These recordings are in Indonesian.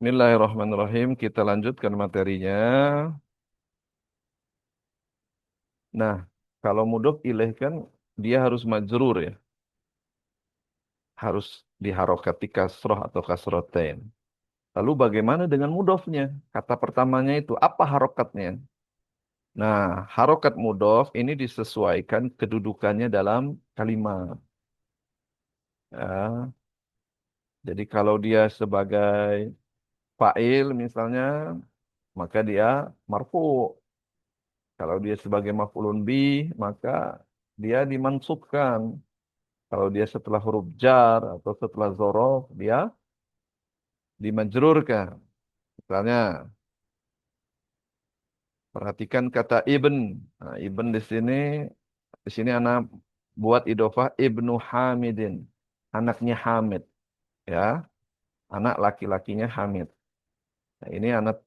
Bismillahirrahmanirrahim. Kita lanjutkan materinya. Nah, kalau mudhof ilaih kan dia harus majrur ya. Harus diharokati kasroh atau kasrotain. Lalu bagaimana dengan mudhofnya? Kata pertamanya itu apa harokatnya? Nah, harokat mudhof ini disesuaikan kedudukannya dalam kalimat. Ya, jadi kalau dia sebagai fa'il misalnya, maka dia marfu. Kalau dia sebagai maf'ulun bih, maka dia dimansubkan. Kalau dia setelah huruf jar atau setelah zorof, dia dimajrurkan. Misalnya, perhatikan kata ibn. Nah, ibn di sini anak buat idofah ibnu Hamidin. Anaknya Hamid, ya. Anak laki-lakinya Hamid. Nah, ini anak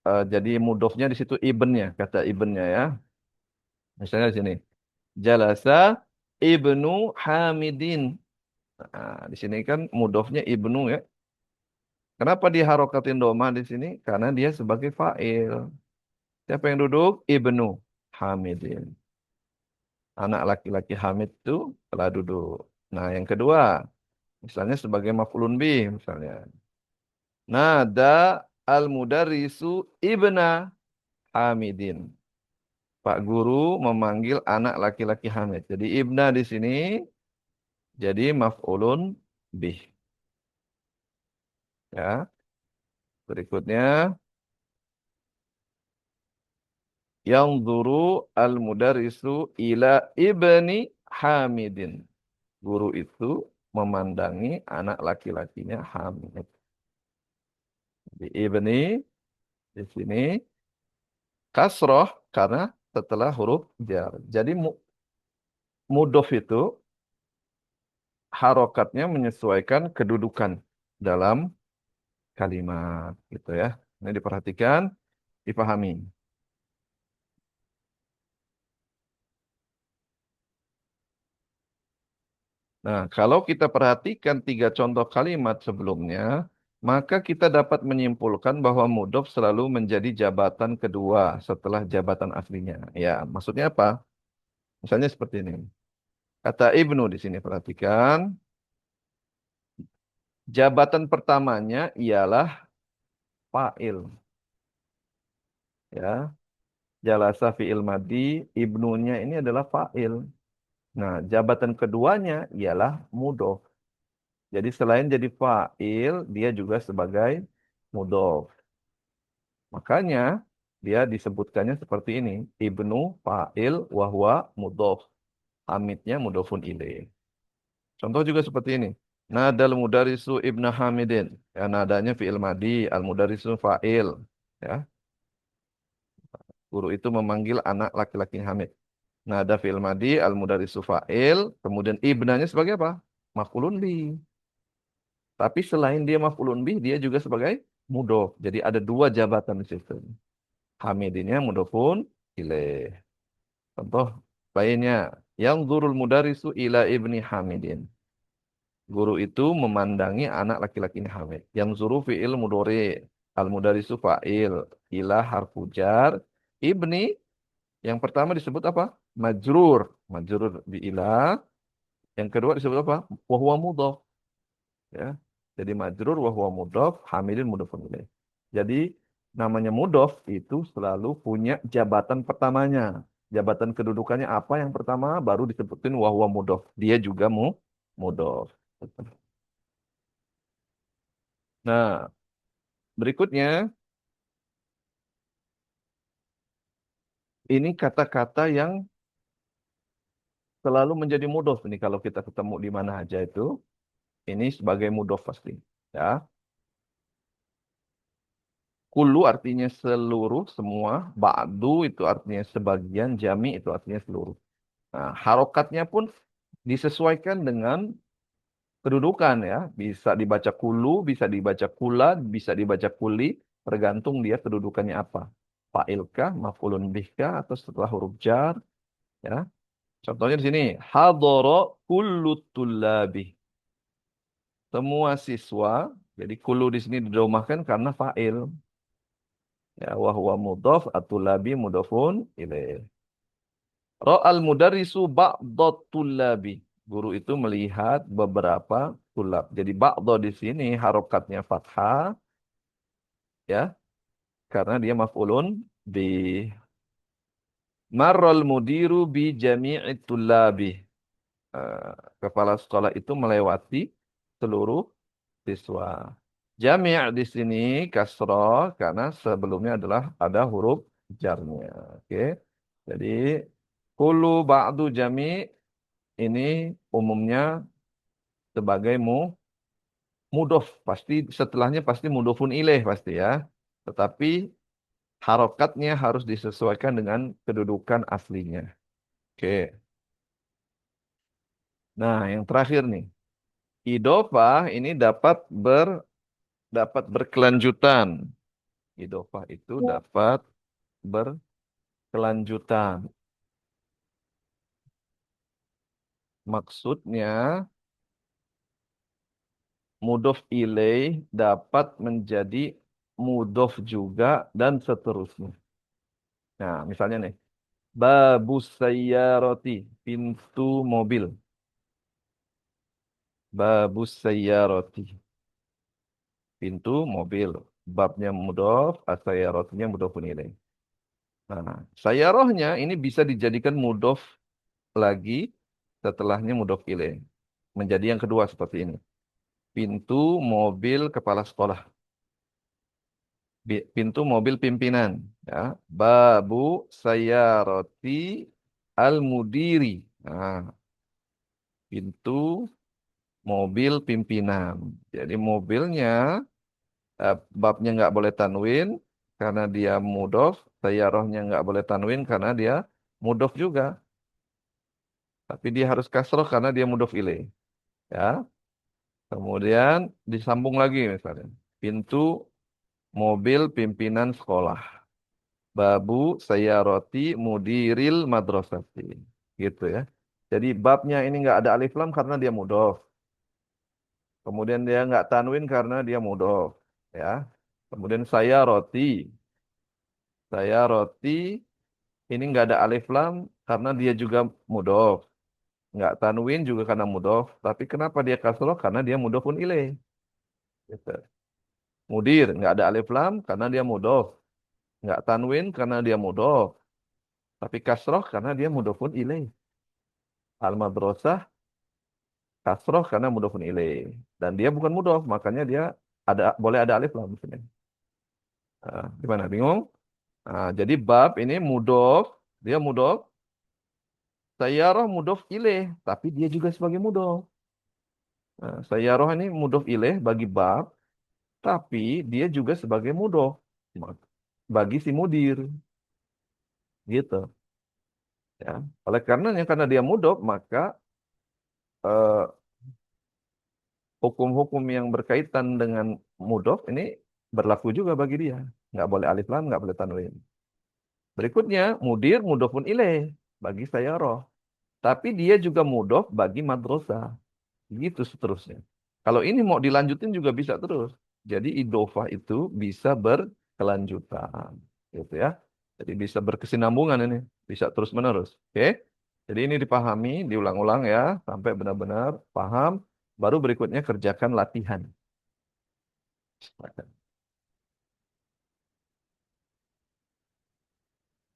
jadi mudofnya di situ ibnnya, kata ibnnya ya. Misalnya di sini, jalasa ibnu Hamidin. Nah, di sini kan mudofnya ibnu ya. Kenapa diharokatin doma di sini? Karena dia sebagai fa'il. Siapa yang duduk? Ibnu Hamidin. Anak laki-laki Hamid itu telah duduk. Nah, yang kedua, misalnya sebagai maf'ulun bih misalnya. Nada al-mudarrisu ibna Hamidin. Pak guru memanggil anak laki-laki Hamid. Jadi ibna di sini jadi maf'ulun bih. Ya, berikutnya yang zuru al-mudarrisu ila ibni Hamidin. Guru itu memandangi anak laki-lakinya Hamid. Di ibni di sini kasroh karena setelah huruf jar. Jadi mudhof itu harokatnya menyesuaikan kedudukan dalam kalimat gitu ya. Ini diperhatikan, dipahami. Nah, kalau kita perhatikan tiga contoh kalimat sebelumnya, maka kita dapat menyimpulkan bahwa mudhof selalu menjadi jabatan kedua setelah jabatan aslinya. Ya, maksudnya apa? Misalnya seperti ini. Kata Ibnu di sini perhatikan, jabatan pertamanya ialah fa'il, ya. Jalasa fi'il madi, ibnunya ini adalah fa'il. Nah, jabatan keduanya ialah mudhof. Jadi selain jadi fa'il, dia juga sebagai mudhof. Makanya dia disebutkannya seperti ini. Ibnu fa'il wahwa mudhof. Hamidnya mudhofun ilaih. Contoh juga seperti ini. Nadal mudarisu ibnu Hamidin. Ya, nadanya fi'il madi, al mudarisu fa'il. Ya, guru itu memanggil anak laki-laki Hamid. Nada fi'il madi, al mudarisu fa'il, kemudian ibnanya sebagai apa? Maf'ulun bih. Tapi selain dia maf'ulun bih, dia juga sebagai mudhof. Jadi ada dua jabatan di situ. Hamidinnya mudhofun ilaih. Contoh lainnya, yang zurul mudarisu ila ibni Hamidin. Guru itu memandangi anak laki-lakinya Hamid. Yang zuru fi'il mudhari, al mudarisu fa'il, ila harfu jar, ibni yang pertama disebut apa? Majrur. Majrur bi ila. Yang kedua disebut apa? Wahwa mudhaf. Ya. Jadi majrur wahwa mudhaf, hamidin mudhafun ilaih. Jadi namanya mudhaf itu selalu punya jabatan pertamanya. Jabatan kedudukannya apa yang pertama baru disebutin wahwa mudhaf. Dia juga mudhaf. Nah, berikutnya ini kata-kata yang selalu menjadi mudhaf ini kalau kita ketemu di mana aja itu ini sebagai mudhaf pasti. Ya. Kulu artinya seluruh, semua. Ba'du itu artinya sebagian. Jami itu artinya seluruh. Nah, harokatnya pun disesuaikan dengan kedudukan ya. Bisa dibaca kulu, bisa dibaca kula, bisa dibaca kuli. Tergantung dia kedudukannya apa. Fa'ilkah, maf'ulun bihkah, atau setelah huruf jar. Ya. Contohnya di sini. Hadoro kullu tullabi. Semua siswa. Jadi kulu di sini didomahkan karena fa'il. Ya, wa huwa mudhaf atulabi mudhafun ilaih. Ra'al mudarrisu ba'dhat tullabi. Guru itu melihat beberapa tulab. Jadi ba'dha di sini harokatnya fathah ya, karena dia maf'ulun bi. Marral mudiru bi jami'i tullabi. Eh, Kepala sekolah itu melewati seluruh siswa. Jami' di sini kasroh karena sebelumnya adalah ada huruf jarnya. Oke. Jadi kulu ba'du jami' ini umumnya sebagai mudof. Pasti setelahnya pasti mudofun ilaih pasti ya. Tetapi harokatnya harus disesuaikan dengan kedudukan aslinya. Oke. Nah, yang terakhir nih. Idofah ini dapat berkelanjutan. Idofah itu dapat berkelanjutan. Maksudnya mudof ilaih dapat menjadi mudof juga dan seterusnya. Nah, misalnya nih, babus sayyarati, pintu mobil. Babus sayyarati, pintu mobil. Babnya mudof, as-sayyaratinya mudofun ilaih. Nah, sayyarahnya ini bisa dijadikan mudof lagi setelahnya mudof ilaih. Menjadi yang kedua seperti ini. Pintu mobil kepala sekolah. Pintu mobil pimpinan. Ya. Babu sayyarati al-mudiri. Nah, pintu mobil pimpinan. Jadi mobilnya, babnya nggak boleh tanwin karena dia mudof. Sayyarahnya nggak boleh tanwin karena dia mudof juga. Tapi dia harus kasroh karena dia mudof ilaih. Ya. Kemudian disambung lagi misalnya. Pintu mobil pimpinan sekolah. Babu sayyarati mudiril madrasati. Gitu ya. Jadi babnya ini nggak ada alif lam karena dia mudhof. Kemudian dia nggak tanwin karena dia mudhof. Ya. Kemudian saya roti ini nggak ada alif lam karena dia juga mudhof. Nggak tanwin juga karena mudhof. Tapi kenapa dia kasroh? Karena dia mudhofun ilaih. Gitu. Mudir nggak ada alif lam karena dia mudhof. Nggak tanwin karena dia mudhof. Tapi kasroh karena dia mudhofun ilaih. Al-madrasah kasroh karena mudhofun ilaih. Dan dia bukan mudhof, makanya dia boleh ada alif lam di sini. Gimana? Bingung? Jadi bab ini mudhof, dia mudhof, sayyarah mudhof ilaih, tapi dia juga sebagai mudhof. Sayyarah ini mudhof ilaih bagi bab, tapi dia juga sebagai mudhof bagi si mudir, gitu. Ya. Oleh karenanya karena dia mudhof, maka eh, hukum-hukum yang berkaitan dengan mudhof ini berlaku juga bagi dia. Nggak boleh alif lam, nggak boleh tanwin. Berikutnya, mudir mudhofun ilaih bagi sayyarah. Tapi dia juga mudhof bagi madrasah. Gitu seterusnya. Kalau ini mau dilanjutin juga bisa terus. Jadi idofah itu bisa berkelanjutan. Gitu ya. Jadi bisa berkesinambungan ini. Bisa terus-menerus. Oke. Jadi ini dipahami, diulang-ulang ya. Sampai benar-benar paham. Baru berikutnya kerjakan latihan.